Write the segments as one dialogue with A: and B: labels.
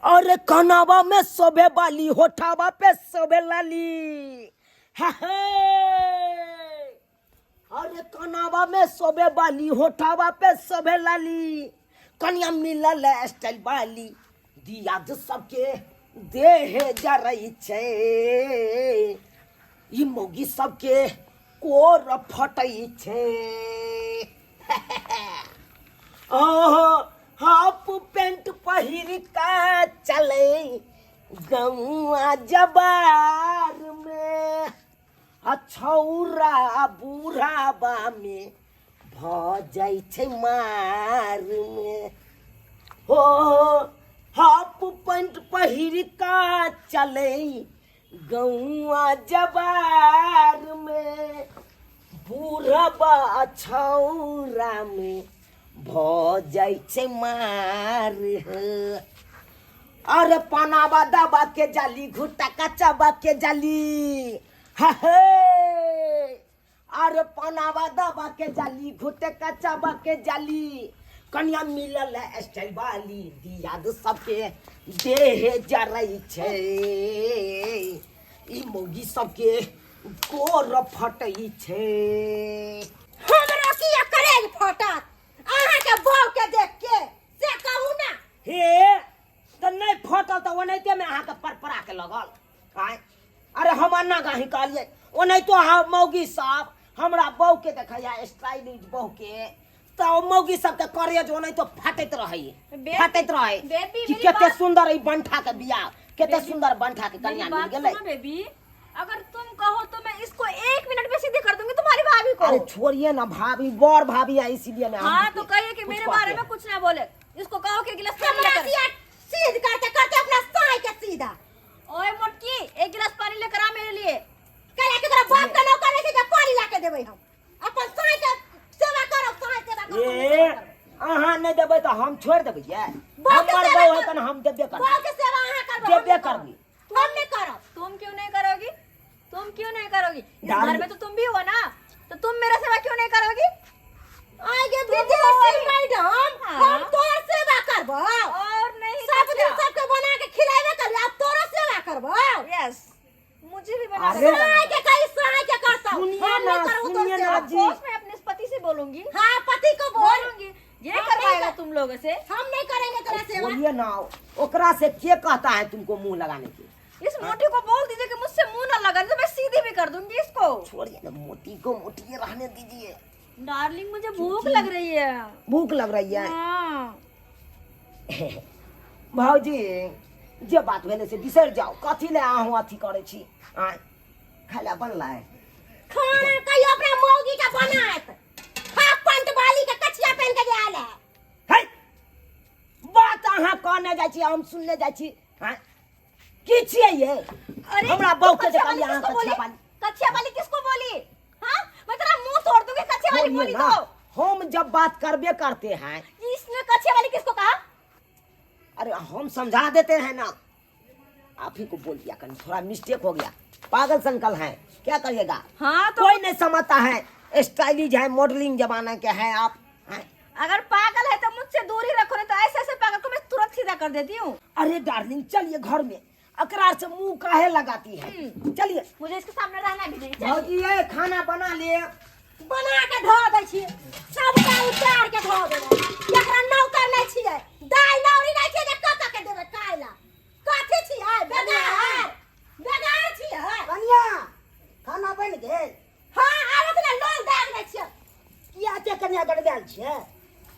A: अरे कनावा में शोभे बाली, होठावा पे शोभे लाली। अरे कनावा में शोभे बाली, होठावा पे शोभे लाली। कन्या मिलल स्टाइल बाली, दिया जो सबके देह जरई छे। ई मौगी सबके कोर फटई छे। ओहो हाफ पेंट पहिर का चले गौआ जबार में। छौरा बूढ़ाबा में भ जाइ छै मार में। हो हाफ पेंट पहिर का चले गौआ जबार में। बूढ़ाबा छौरा में भ जाइ छै मार। अरे पनावा दबा के जाली, घुटा कचबा के जाली। अरे पनावा दबा के जाली, घुटे कचबा के जाली। कन्या मिलल स्टाइल वाली, दिया दो सबके देह जरई छे। ई मौगी सबके कोर फटई छे।
B: हमरा की करे फटत अहाँ के बहू के देख के से कहू ना।
A: हे त नहीं फटल त ओनैते में अहाँ के परपरा के लगल काय। अरे हम अन्ना गाही कहलिए ओनै तो मौगी साहब हमरा बहू के देखैया स्टाइलिश बहू के त मौगी सब के करेज ओनै तो फाटैत रहै, फाटैत रहै कि केते सुंदर ई बंठा के बियाह, केते सुंदर बंठा के कन्या मिल गेलै।
C: बेबी अगर तुम कहो तो मैं इसको 1 मिनट में सीधी कर दूंगी तुम्हारी भाभी को।
A: अरे छोड़िए ना भाभी, बड़ भाभी है इसीलिए मैं।
C: हाँ तो कहिए कि मेरे बारे में कुछ ना बोले। इसको कहो कि गिलास पानी लेकर
B: सीध करते करते अपना साई के सीधा।
C: ओए मोटकी एक गिलास पानी लेकर आ मेरे लिए।
B: कहे कि तोरा बाप का नौकर नहीं के पानी ला के देबै हम। अपन साई के सेवा करो, साई सेवा करो।
A: ए अहाँ नहीं देबै त हम छोड़ देबै ये। हमर बहू है त हम देबे करब।
B: बहू के सेवा अहाँ करबै,
A: देबे करबी।
B: हम नहीं करब।
C: तुम क्यों नहीं करोगी? तुम क्यों नहीं करोगी? इस घर में तो तुम भी हो ना, तो तुम मेरा सेवा क्यों नहीं करोगी?
B: आगे विदेशी मैडम हम तोर सेवा करबो
C: और नहीं
B: सब दिन सबके बना के खिलावे करबो, अब तोरा सेवा करबो।
C: यस मुझे भी बना
A: अरे
B: साई के कहीं साई के करता हूं।
A: सुनिए ना, सुनिए ना जी।
C: मैं अपने पति से बोलूंगी।
B: हां पति को
C: बोलूंगी ये करवाएगा तुम लोगों से।
B: हम नहीं करेंगे तेरा सेवा।
A: बोलिए ना ओकरा से के कहता है तुमको मुंह लगाने के।
C: इस मोटी को बोल दीजिए कि मुझसे मुंह ना लगा, तो मैं सीधी भी कर दूंगी इसको।
A: छोड़िए ना, मोटी को मोटी रहने दीजिए।
C: डार्लिंग मुझे भूख लग रही है।
A: भूख लग रही है?
C: हाँ।
A: भाजी जे बात भेले से बिसर जाओ। कथी ले आहू अथी करे छी? आ खाला बनला है
B: खाना कहियो अपना मौगी का बनात। हाफ पैंट वाली के कचिया पहन के आयल है।
A: है बात अहाँ कहने जाइ छी, हम सुनने जाइ छी। हां की छिए ये?
C: अरे
A: हमरा बहू के कहलिए अहाँ कचिया वाली।
C: कचिया वाली किसको बोली? हाँ मैं तेरा मुंह तोड़ दूंगी कचिया वाली बोली तो।
A: हम जब बात करबे करते हैं।
C: इसने कचिया वाली किसको कहा?
A: अरे हम समझा देते हैं ना, आप ही को बोल दिया, कहीं थोड़ा मिस्टेक हो गया। पागल संकल है, क्या करिएगा।
C: हाँ तो
A: कोई नहीं समझता है, स्टाइलिश है, मॉडलिंग जमाना के हैं आप हैं?
C: अगर पागल है तो मुझसे दूरी रखो, नहीं तो ऐसे ऐसे पागल को मैं तुरंत सीधा कर देती हूँ।
A: अरे डार्लिंग चलिए घर में, अकरार से मुंह काहे लगाती है। चलिए
C: मुझे इसके सामने रहना भी नहीं चाहिए।
A: भौजी ये खाना बना ले।
B: बना के धो दै छी, सबटा उतार के धो देबै। एकरा नौकर नहीं छियै, दाई नौरी नहीं छियै जे कका के देबै खाइला। कथि छियै? बेगार बेगार छियै।
A: कन्या खाना बन गेल?
B: हां आबत ने लोग देख दै छियै।
A: किया ते कन्या गड़बड़ छियै?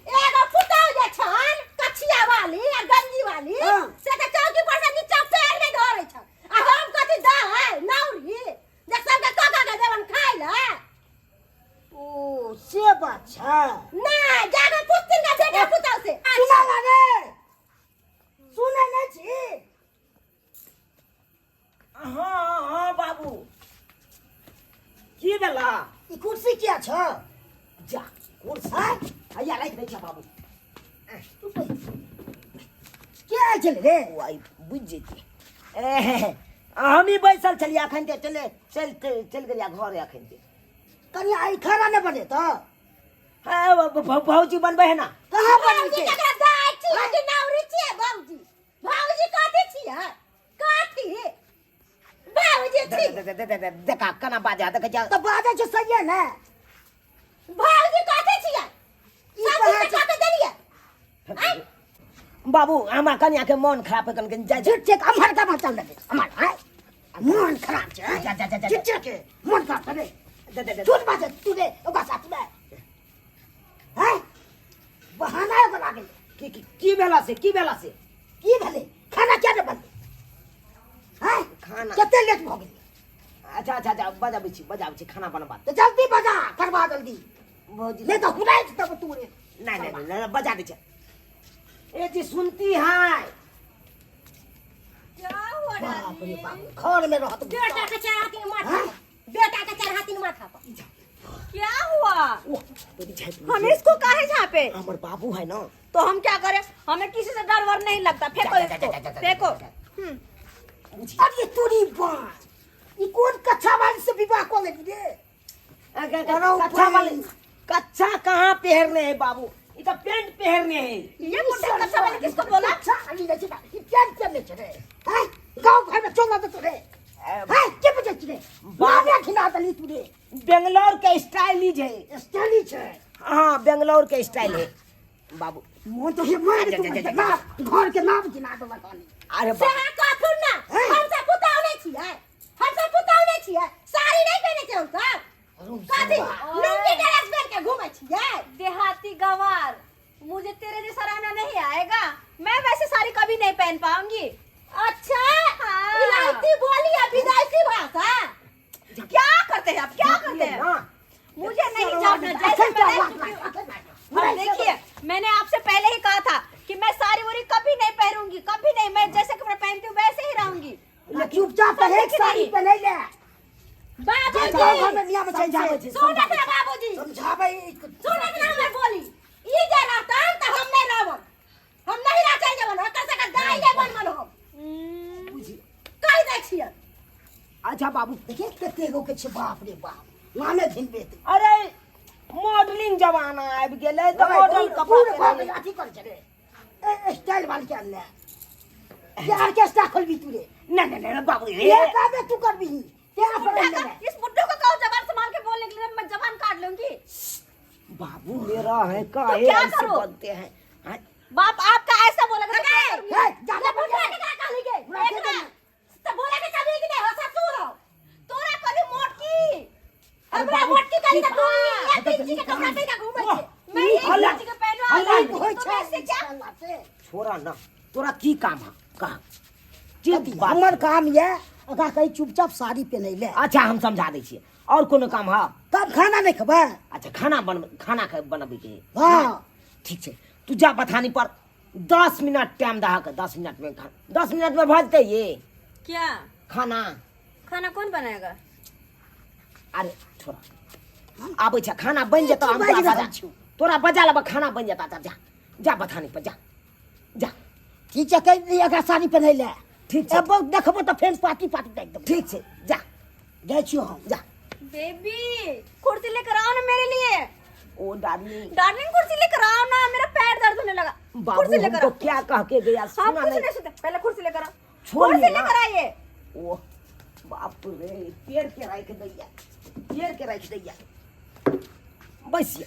B: एगो पुतौ जे छन कचिया वाली आ गंजी वाली से त चौकी पर से नीचा पैर में धरै छ। आ हम कथि दा है नौरी जे सबके कका के देबन खाइला।
A: ओ से बात छै
B: ना जाके पुतिन का बेटा पुतौ से
A: सुना लागे, सुने नहीं छी। हाँ हाँ बाबू की भेला? ई कुर्सी क्या छ? जा कुर्सी आया राख दे छ बाबू। क्या चल रे? वाई बुझ जेती। हम ही बैसल छलिए अखन ते चल गेलिया घर अखन ते। कन्या आई खाना नहीं बने तो भौजी बनबे है ना? कहाँ बने
B: भौजी जकरा दाई छी कि नौरी छी भौजी। भाऊजी काथे छियै काथी भाऊजी छी
A: देखा कना बाजा देख जा
D: तो बाजे छै सही है ना
B: भाऊजी काथे छियै
D: ई
B: सब
D: कहे
B: चीज के देलियै
A: बाबू हमरा कन्या के मन खराब है कन जा
D: झूठ के अमर का चल दे अमर है मन खराब छै
A: जा जा जा
D: झूठ के मन का करे
A: जा
D: झूठ बाजे तू दे ओका साथ में है बहाना बना के
A: की भेला से की
D: भेले खाना क्या ने बनले है
A: खाना
D: कते लेट भ गेल
A: अच्छा अच्छा अच्छा बजाबै छी खाना बनबा
D: तो जल्दी बजा करवा जल्दी
A: भौजी
D: नहीं तो हुराई तब तू रे
A: नहीं बजा दे ए जी सुनती है
B: क्या हुआ
D: बाप रे
B: दादी
D: बाप घर में रहत
B: बेटा के चढ़ाती माथा बेटा के चढ़ाती माथा पर
C: क्या हुआ
A: तेरी छाप
C: हम इसको काहे झापे
A: हमर बाबू है ना
C: तो हम क्या करें हमें किसी से डर वर नहीं लगता फेंको इसको फेंको
D: अब ये तोरी बात ये कौन कच्चा वाली से विवाह को लगी रे
A: कच्चा कहाँ पहनने हैं बाबू ये तो पैंट पहनने हैं
C: ये मुझे कच्चा वाली किसको बोला
D: अच्छा अली ले चला ये क्या करने चले हैं गांव घर में चलना तो रे हैं के बजे चले बाबा खिला दली तू रे
A: बेंगलोर के स्टाइलिश है
D: स्टाइलिश है
A: हाँ बेंगलोर के स्टाइल है बाबू
D: मोन तो ये मार ना घर के नाम गिना दो बतानी
A: अरे
B: से हां काथुन ना हमसे पुताव नहीं छियै हमसे पुताव नहीं छियै साड़ी नहीं पहने छै हमसे काथी लुंगी ड्रेस पहन के घूमै छियै
C: देहाती गवार मुझे तेरे जैसा रहना नहीं आएगा मैं वैसे साड़ी कभी नहीं पहन पाऊंगी
B: अच्छा
C: हाँ।
B: इलायची बोली है विदेशी भाषा
C: क्या करते हैं आप क्या करते हैं मुझे नहीं जानना जैसे मैंने देखिए मैंने आपसे पहले ही कहा था कि मैं साड़ी वाड़ी कभी नहीं पहनूंगी कभी नहीं मैं जैसे कपड़े पहनती हूँ वैसे ही रहूंगी
D: चुपचाप तो एक साड़ी पहने ले
B: बाबूजी
D: में नियम समझावे छै
B: सुनत ना बाबूजी
D: समझावे
B: सुनत ना मैं बोली ई जे रहतन त हम नहीं रहब हम नहीं रह चाहिए जवन ओकर से दाई ले बनमन हो कहि दै छियै
A: अच्छा बाबू
D: देखिए कते गो के छै बाप रे बाप माने धिनबे
A: अरे मॉडलिंग जमाना आबि गेलै तो मॉडल कपड़ा
D: कपड़ा अथी कर छे स्टाइल वाली के ले ये ऑर्केस्ट्रा खोलबी तू रे
A: नहीं बाबू
D: ये काबे तू करबी तेरा पर
C: इस बुड्ढे को कहो जबान संभाल के बोलने के लिए मैं जबान काट लूंगी
A: बाबू मेरा है का
C: तो
A: है
C: क्या
A: ऐसे
C: करो?
A: बनते हैं हाँ?
C: बाप आपका ऐसा बोलेगा तो क्या करूंगी?
D: ज्यादा
B: बुढ़ा के का कहली के एक ना त बोले के कभी कि नहीं हो ससुर हो
C: तोरा कभी मोटकी
B: हमरा मोटकी करी त तू एक इंच के कपड़ा पहन के घूमै छै
C: मैं एक
A: अल्लाह-
C: इंच के पहनवा
D: अल्लाह
C: लूंगी,
D: होय
C: तो
D: छै
C: वैसे क्या
D: से
A: छोरा ना तोरा की काम है कहा
D: हमर काम ये अगा कहीं चुपचाप साड़ी पहने ले
A: अच्छा हम समझा दै छियै और कोनो काम है
D: तब खाना नहीं खबा
A: अच्छा खाना बनबै के
D: हां
A: ठीक छै तू जा बथानी पर 10 मिनट टाइम दहा के 10 मिनट में 10 मिनट में भजते ये
C: क्या
A: खाना
C: खाना कौन बनाएगा
A: अरे छोरा आबै छै खाना बन जेतौ हम
D: बाजि
A: तोरा
D: रहल
A: बजा
D: छियौ।
A: तोरा बजा लेबा खाना बन जेता तब जा जा बथानी पर जा जा
D: ठीक छै कहीं अगा साड़ी पहने ले
A: ठीक छै
D: अब देखबो तो फेन पार्टी एकदम
A: ठीक छै जा
D: जाय छियो हम
A: जा
C: बेबी कुर्सी लेकर आओ ना मेरे लिए
A: ओ डार्लिंग
C: डार्लिंग कुर्सी लेकर आओ ना मेरा पैर दर्द होने लगा
A: बाबू
C: कुर्सी लेकर
A: हमको
C: आओ
A: क्या कह के गया
C: हम
A: सुना
C: कुछ
A: नहीं
C: नहीं सुनते पहले कुर्सी लेकर आओ
A: छोड़िए
C: कुर्सी
A: ना।
C: लेकर आइए
A: ओ बाप रे पेड़ के रख दैया पेड़ के रख दैया बैसिए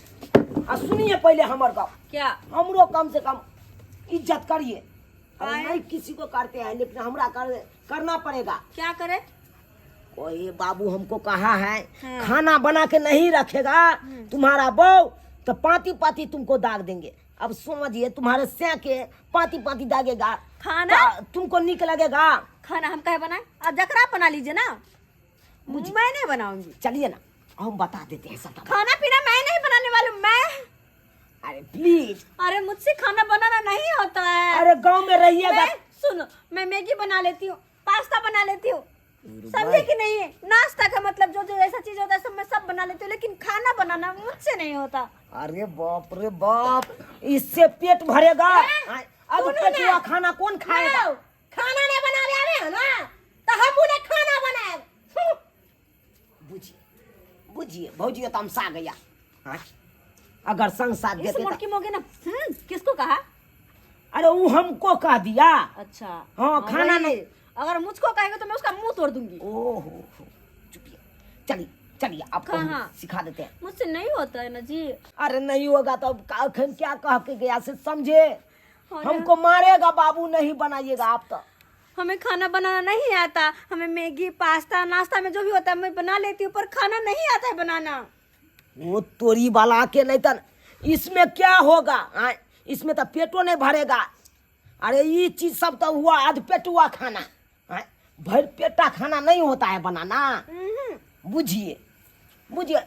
A: आ सुनिए पहले हमर बात
C: क्या
A: हमरो कम से कम इज्जत करिए हम
C: आए।
A: नहीं किसी को करते हैं लेकिन हमरा करना पड़ेगा
C: क्या करे
A: कोई बाबू हमको कहा है
C: हाँ।
A: खाना बना के नहीं रखेगा तुम्हारा बहू तो पाती पाती तुमको दाग देंगे अब समझिए तुम्हारे से के पाती पाती दागेगा
C: खाना
A: तुमको निक लगेगा
C: खाना हम कहे बनाए अब जकरा बना लीजिए ना मैं नहीं बनाऊंगी
A: चलिए ना हम बता देते हैं सब
C: खाना पीना मैं नहीं बनाने वाली हूँ मैं
A: अरे प्लीज
C: अरे मुझसे खाना बनाना नहीं होता है
A: अरे गांव में रहिएगा
C: मैं सुनो मैं मैगी बना लेती हूँ पास्ता बना लेती हूँ समझे कि नहीं है नाश्ता का मतलब जो जो ऐसा चीज होता है सब मैं सब बना लेती हूँ लेकिन खाना बनाना मुझसे नहीं होता
A: अरे बाप रे बाप इससे पेट भरेगा अब
B: सुनो
A: पेट
B: ना।
A: हुआ खाना कौन खाएगा
B: खाना नहीं बनावे आवे है ना तो हम उन्हें खाना बनाए
A: बुझिए बुझिए भौजी तो हम सा गया हाँ? अगर संग साथ
C: इस
A: देते
C: मुड़की मोगे ना किसको कहा
A: अरे वो हमको कह दिया।
C: अच्छा
A: हाँ, खाना
C: वही।
A: नहीं।
C: अगर मुझको कहेगा तो मैं उसका मुंह तोड़ दूंगी।
A: ओहो, चुपिए, चलिए चलिए आपको हम
C: कहाँ?
A: सिखा देते हैं।
C: मुझसे नहीं होता है ना जी।
A: अरे नहीं होगा तो अखन क्या कह के गया से समझे,
C: और
A: हमको मारेगा बाबू, नहीं बनाइएगा आप तो।
C: हमें खाना बनाना नहीं आता। हमें मैगी पास्ता नाश्ता में जो भी होता है मैं बना लेती हूँ, पर खाना नहीं आता है बनाना।
A: वो तोरी वाला के नहीं तो इसमें क्या होगा, इसमें तो पेटो नहीं भरेगा। अरे ये चीज सब तो हुआ आध पेटुआ खाना, भर पेटा खाना नहीं होता है बनाना, बुझिए बुझिए।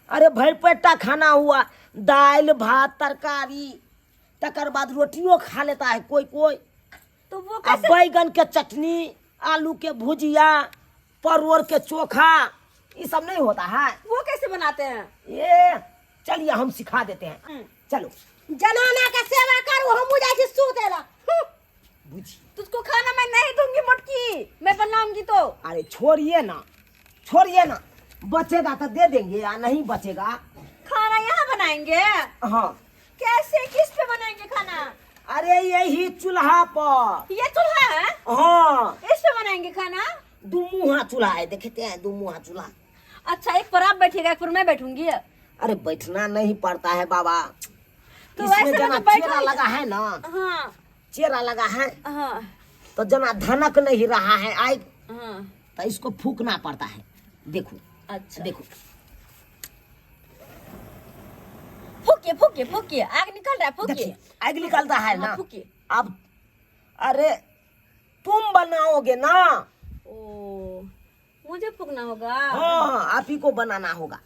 A: अरे भर पेटा खाना हुआ दाल भात तरकारी, तकर बाद रोटियों खा लेता है कोई कोई।
C: तो वो
A: अब
C: कैसे?
A: बैगन के चटनी, आलू के भुजिया, परवल के चोखा, ये सब नहीं होता है।
C: वो कैसे बनाते हैं?
A: ये चलिए हम सिखा देते हैं, चलो।
B: जनाना का सेवा कर, हम मुझे ऐसे सूतेला।
A: बुझिए,
C: तुझको खाना मैं नहीं दूंगी मोटकी, मैं बनाऊंगी तो।
A: अरे छोड़िए ना, छोड़िए ना, बचेगा तो दे देंगे या नहीं बचेगा।
C: खाना यहाँ बनाएंगे?
A: हाँ,
C: कैसे, किस पे बनाएंगे खाना?
A: अरे यही चूल्हा पर।
C: ये चूल्हा है,
A: हाँ,
C: इस पे बनाएंगे खाना?
A: दुमुहा चूल्हा है, देखते हैं दुमुहा चूल्हा।
C: अच्छा, एक पर आप बैठिएगा, एक पर मैं बैठूंगी।
A: अरे बैठना नहीं पड़ता है बाबा,
C: तो
A: इसमें
C: वैसे
A: जना
C: मैं तो
A: चेरा
C: बैठूंगी।
A: लगा है ना,
C: हाँ
A: चेरा लगा है
C: हाँ
A: तो जना धनक नहीं रहा है आग,
C: हाँ।
A: तो इसको फूकना पड़ता है। देखो
C: अच्छा,
A: देखो,
C: फूकिए फूकिए फूकिए, आग निकल रहा है, फूकिए।
A: देखिए आग निकलता है
C: हाँ,
A: ना।
C: फूकिए।
A: अब अरे तुम बनाओगे ना।
C: ओ, मुझे फूकना होगा?
A: हाँ, आप ही को बनाना होगा।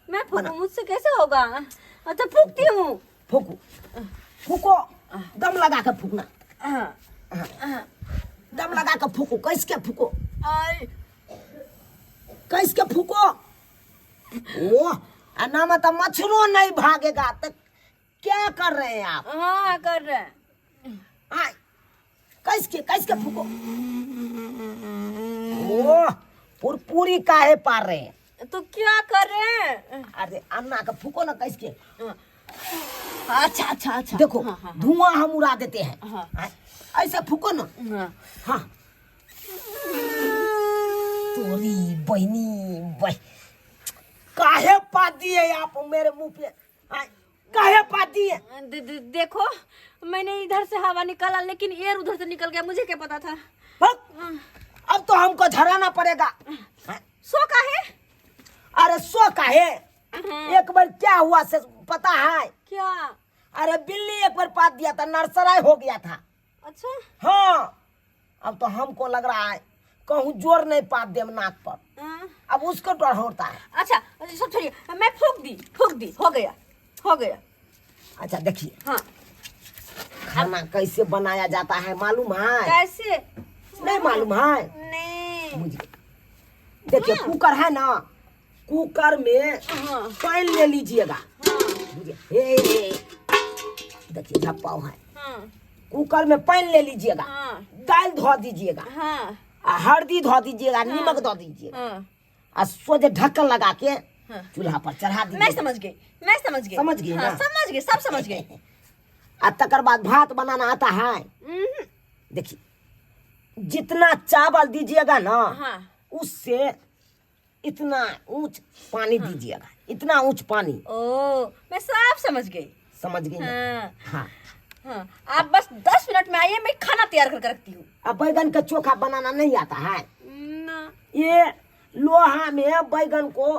C: मैं फूकूं, मुझसे कैसे होगा? अच्छा, फूकती हूँ।
A: फूको फूको, दम लगा कर फूकना,
C: हाँ,
A: दम लगा कर फूको। कैस के फूको,
C: आई,
A: कैस के फूको। ओ ना मतलब मच्छरों नहीं भागेगा। तो क्या कर रहे हैं आप?
C: हाँ कर रहे हैं।
A: आए, कैस के फूको। ओ पूरी काहे पार रहे हैं?
C: तो क्या कर रहे हैं?
A: अरे अन्ना का फूको ना कैस के।
C: अच्छा अच्छा अच्छा,
A: देखो
C: हाँ, हाँ,
A: धुआं हम उड़ा देते हैं।
C: हाँ।
A: आए, ऐसे फूको ना।
C: हाँ।
A: हाँ, तोरी बहनी बह, काहे पात दिए आप मेरे मुंह पे? आए, काहे पात दिए?
C: देखो, मैंने इधर से हवा निकाला, लेकिन एयर उधर से निकल गया, मुझे क्या पता था।
A: बस, अब तो हमको झराना पड़ेगा। आए,
C: सो का है?
A: अरे सो काहे? एक बार क्या हुआ से पता है?
C: क्या?
A: अरे बिल्ली एक बार पात दिया था, नरसराय हो गया था।
C: अच्छा,
A: हाँ, अब तो हमको लग रहा है कहूँ जोर नहीं पात दे नाक पर,
C: हाँ।
A: अब उसको डर होता है।
C: अच्छा, सब छोड़िए, मैं फूक दी, हो गया।
A: अच्छा देखिए,
C: हाँ,
A: खाना कैसे बनाया जाता है मालूम है?
C: कैसे?
A: नहीं मालूम है?
C: नहीं।
A: मुझे देखिए, कुकर है ना, कुकर में
C: हाँ,
A: पानी ले लीजिएगा।
C: हाँ,
A: बुझिए, हे, देखिए झप्पाव है।
C: हाँ,
A: कुकर में पानी ले लीजिएगा,
C: हाँ,
A: दाल धो दीजिएगा,
C: हाँ,
A: हल्दी धो दीजिएगा, नमक धो दीजिएगा,
C: हाँ,
A: और सोझे ढक्कन लगा के
C: हाँ।
A: चूल्हा पर चढ़ा
C: मैं
A: दीजिए।
C: समझ गई।
A: समझ गई
C: हाँ,
A: ना?
C: समझ गई, सब समझ गई।
A: और तकर बाद भात बनाना आता है। देखिए, जितना चावल दीजिएगा ना,
C: हाँ,
A: उससे इतना ऊंच पानी दीजिएगा, इतना ऊंच पानी।
C: ओ, मैं सब समझ गई।
A: समझ गई ना?
C: हाँ,
A: हाँ।
C: हाँ, आप बस 10 मिनट में आइए, मैं खाना तैयार करके रखती हूँ।
A: अब बैगन का चोखा बनाना नहीं आता है?
C: ना।
A: ये लोहा में बैगन को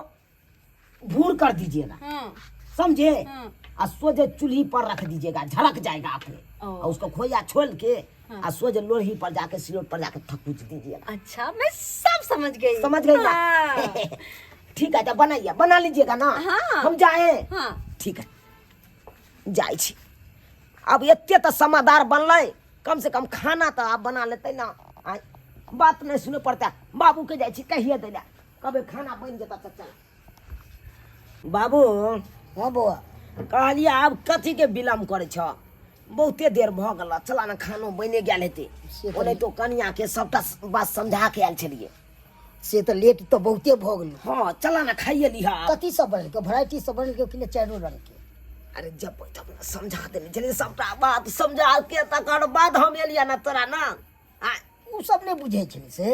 A: भूर कर दीजिएगा,
C: हाँ,
A: समझे?
C: हाँ।
A: और सोझे चूल्ही पर रख दीजिएगा, झड़क जाएगा आपने।
C: ओ।
A: और उसको खोया छोल के
C: हाँ।
A: और सोझे लोही पर जाके सिलोट पर जाके थकूच दीजिएगा।
C: अच्छा, मैं सब समझ गई।
A: समझ गई ना?
C: हाँ,
A: ठीक है, तो बनाइए, बना लीजिएगा ना।
C: हाँ।
A: हम जाए?
C: हाँ,
A: ठीक है, जाए छी। अब एते तो समादार बनल, कम से कम खाना तो आप बना लेते ना। आय, बात नहीं सुने पड़ता। बाबू के जाए छी, कहिए दिला, कभी खाना बन जाता तो चल। बाबू,
D: हाँ बउआ,
A: कहलिए आब कथी के विलम्ब करे छ? बहुते देर भ गल, चला ना खानो बने गेल हेते।
D: से तो-
A: ओने तो कनिया के सबटा बात समझा के आयल छलिए।
D: से तो लेट तो बहुते भ गेल।
A: हाँ, चला ना खाइए लिहा।
D: कथी सब बनल के? वैरायटी सब बनल के कि चारों रंग के?
A: अरे जब तब ना समझा देने चलिए सबटा बात समझा के तकर बाद हम एलिया ना तोरा ना
D: उ सब नहीं बुझे छली से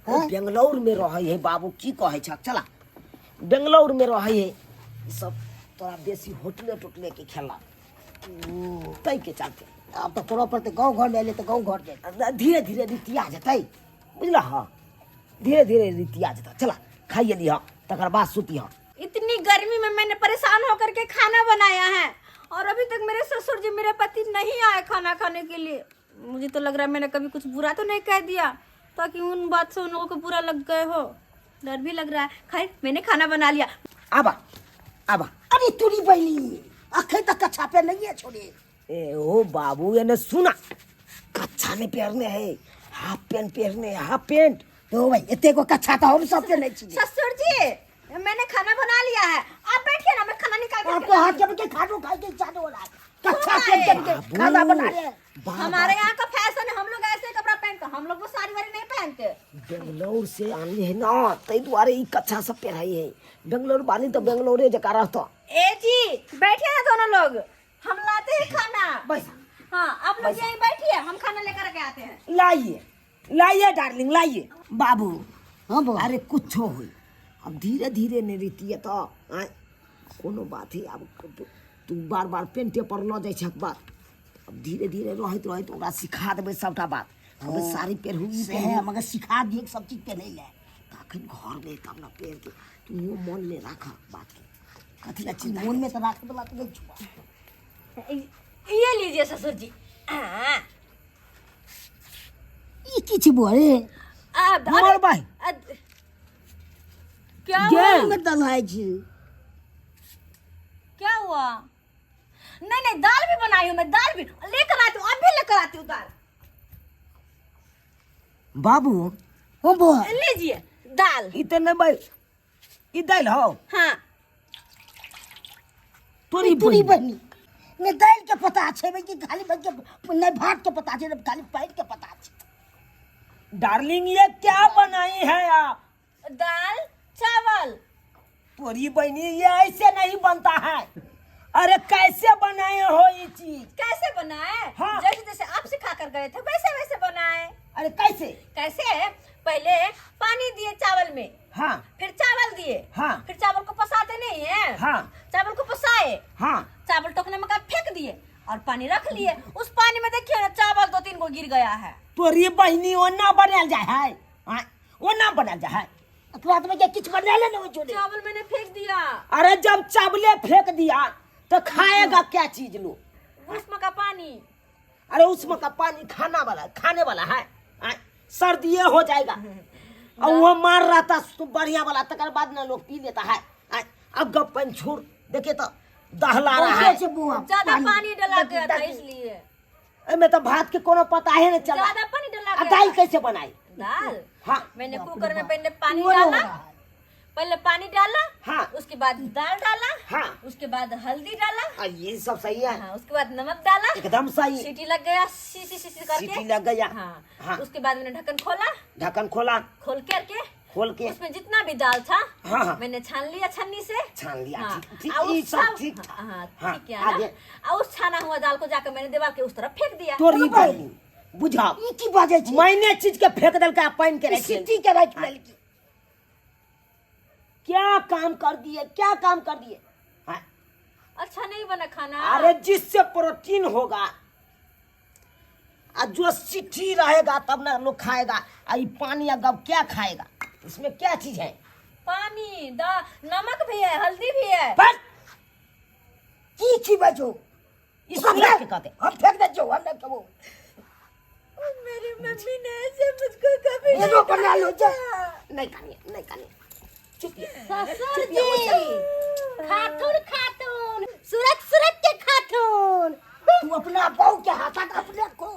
A: बेंगलोर में रहे है बाबू की कहे छ चला बेंगलोर में रहे है ई सब तोरा बेसी होटले टोटले के खेला तै के चलते
D: अब तो तोरा पर गाँव घर ले ले तो गाँव घर जाए
A: धीरे धीरे रीतिया जतै बुझला हाँ धीरे धीरे रीतिया जता चला खाइए लिया तकर बाद सुतिया।
C: इतनी गर्मी में मैंने परेशान होकर के खाना बनाया है और अभी तक मेरे ससुर जी मेरे पति नहीं आए खाना खाने के लिए। मुझे तो लग रहा है मैंने कभी कुछ बुरा तो नहीं कह दिया ताकि उन बात से उन लोगों को बुरा लग गए हो। डर भी लग रहा है। खैर मैंने खाना बना लिया।
A: आबा आबा
D: अरे तुरी बहनी अखे तक कच्छा पे नहीं है छोड़ी
A: ए ओ बाबू ये सुना कच्छा नहीं पहनने है हाफ पैंट पहनने है हाफ पैंट
D: तो भाई इतने को कच्छा तो हम सब पे नहीं चाहिए।
C: ससुर जी मैंने खाना बना लिया है आप बैठिए ना मैं खाना निकाल के
D: आपको हाथ जब के खानो खाई के चाटो हो रहा है कच्छा पहन के खाना बना रहे हैं।
C: हमारे यहाँ का फैशन है हम लोग ऐसे कपड़ा पहनते हम लोग वो साड़ी वाड़ी नहीं पहनते।
A: बेंगलोर से आने है ना तई द्वारे ई कच्छा सब पहनाई है बेंगलोर वाली तो बेंगलोरे जका रहता।
C: ए जी बैठिए ना दोनों लोग हम लाते हैं खाना।
A: बस
C: हाँ आप लोग यहीं बैठिए हम खाना लेकर के आते हैं।
A: लाइए लाइए डार्लिंग लाइए बाबू।
D: हाँ बाबू
A: अरे कुछ हो अब धीरे धीरे नहीं रीतिए तो कोनो बात है अब तू बार बार पेंटे पर ल जाए छक बात अब धीरे धीरे रहत रहत ओकरा सिखा देबे सबटा बात। अब साड़ी पहनू ई
D: से है मगर सिखा दिए सब चीज पे नहीं ले
A: तखन घर में तब ना पेड़ के तू यो मन में रखा बात के
D: कथी ला चीज मन में तो रख दला तो नहीं छुआ
C: ये लीजिए ससुर जी।
D: ई की छी बोले
A: मोर भाई
C: क्या
A: ये
C: हुआ
D: में दलाई छी
C: क्या हुआ? नहीं नहीं दाल भी बनाई हूँ मैं दाल भी लेकर आती हूँ अब भी लेकर आती हूँ दाल।
A: बाबू
D: हो बो
C: लीजिए दाल।
A: इतने भाई ई दाल हो
C: हाँ
A: तोरी
D: तुरी
A: बहनी
D: बहनी ने दाल के पता छे भाई कि खाली बच के नहीं भात के पता छे ना खाली पैट के पता छे।
A: डार्लिंग ये क्या बनाई है आप?
C: दाल चावल।
A: तोरी बहनी ये ऐसे नहीं बनता है। अरे कैसे बनाए हो ये चीज?
C: कैसे बनाए?
A: हाँ।
C: जैसे जैसे आप सिखा कर गए थे वैसे वैसे बनाए।
A: अरे कैसे?
C: कैसे? पहले पानी दिए चावल में
A: हाँ
C: फिर चावल दिए
A: हाँ
C: फिर चावल को पसाते नहीं है
A: हाँ
C: चावल को पसाए
A: हाँ
C: चावल टोकने में का फेंक दिए और पानी रख लिए उस पानी में देखिए ना चावल 2-3 गो गिर गया है।
A: तोरी बहनी ओना बनाल जाए है ओना बनाल जाए है
D: अपराध में क्या किच बना ले ना छोड़े
C: चावल मैंने फेंक दिया।
A: अरे जब चावले फेंक दिया तो खाएगा क्या चीज लो?
C: उसमें का पानी।
A: अरे उसमें का पानी खाने वाला है सर्दिये हो जाएगा और वो मार रहा था तो बढ़िया वाला तकर बाद ना लोग पी लेता है अब गप पानी छोड़ देखे तो दहला रहा है।
C: ज्यादा पानी डाला गया था इसलिए।
A: मैं तो भात के कोनो पता है ना चला।
C: ज्यादा पानी डाला
A: अब
C: गया
A: दाल
C: था।
A: कैसे बनाई?
C: दाल
A: हाँ
C: मैंने कुकर में पहले पानी
D: वो
C: डाला
D: होगा।
C: पहले पानी डाला
A: हाँ
C: उसके बाद दाल डाला
A: हाँ
C: उसके बाद हल्दी डाला
A: ये सब सही है
C: हाँ उसके बाद नमक डाला
A: एकदम सही।
C: सीटी लग गया सी करके
A: सीटी लग गया
C: हाँ,
A: हाँ।
C: उसके बाद मैंने ढक्कन खोला
A: ढक्कन खोला
C: खोल करके
A: खोल के
C: उसमें जितना भी दाल था
A: हाँ, हाँ।
C: मैंने छान लिया छन्नी से
A: छान लिया
C: हाँ,
A: ठीक
C: और
A: ये
C: उस
A: सब ठीक
C: हाँ, हाँ,
A: हाँ,
C: ठीक है
A: आगे।
C: ना और उस छाना हुआ दाल को जाकर मैंने दीवार के उस तरफ फेंक दिया।
A: तोरी बहनी बुझा
D: ई की बाजे छी
A: मैंने चीज के फेंक दल के पानी के रख
D: सिटी के रख ले
A: क्या काम कर दिए क्या काम कर दिए हाँ?
C: अच्छा नहीं बना खाना।
A: अरे जिससे प्रोटीन होगा और जो सिटी रहेगा तब ना लोग खाएगा और पानी अगर क्या खाएगा इसमें क्या चीज है?
C: पानी नमक भी है हल्दी भी है।
A: बस
D: की छी बजो
A: इसको के कहते
D: हम फेंक दे जो हम ना कबो
C: मेरी मम्मी ने ऐसे मुझको कभी
D: ये रो बना लो जा
A: नहीं खानी चुप
B: ससुर जी खातून खातून सूरत के खातून
D: तू अपना बहू के हाथ अपने को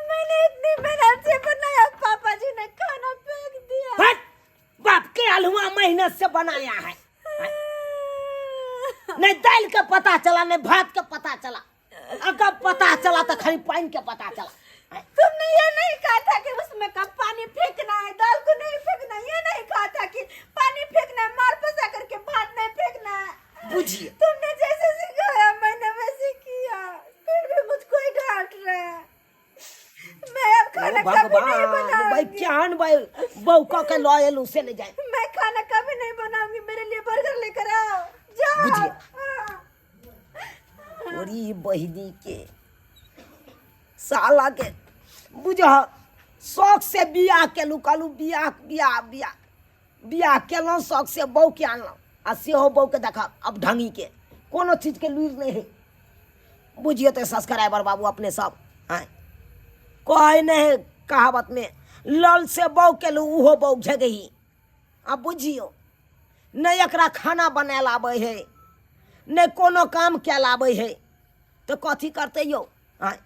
C: मैंने इतनी मेहनत से बनाया पापा जी ने खाना फेंक दिया।
A: बस बाप के हलवा मेहनत से बनाया है नहीं दाल का पता चला नहीं भात का पता चला अगर पता चला तो खाली पानी का पता चला।
C: तुमने ये नहीं कहा था कि उसमें का पानी फेंकना है दाल को नहीं फेंकना ये नहीं कहा था कि पानी फेंकना है मार पसा कर खाना कभी नहीं
A: भाई
C: बनाऊंगी।
A: क्या भाई बहू का के लॉयल उसे ले जाए
C: मैं खाना कभी नहीं बनाऊंगी, मेरे लिए बर्गर लेकर आओ जाओ।
A: बुझिए। पूरी बहिनी के साला के बुझा शौक से बियाह केलू कहलू बियाह बियाह बियाह बियाह केलहुँ शौक से बहू के आनलहुँ आ सेहो बहू के देखा अब ढंगी के कोनो चीज के लुइर नहीं है। बुझिए तो सब्सक्राइबर बाबू अपने सब आए कोई नहीं कहावत में लल से बहू केलू उहो बहू झगही। अब बुझियो नहीं एकरा खाना बनाए आबै है नहीं कोनो काम कैल आबै है तो कथी करते यो आय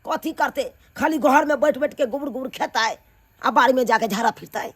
A: कथी करते खाली घर में बैठ बैठ के गुबर गुबर खेता है आ बाड़ी में जाके झाड़ा फिरता है।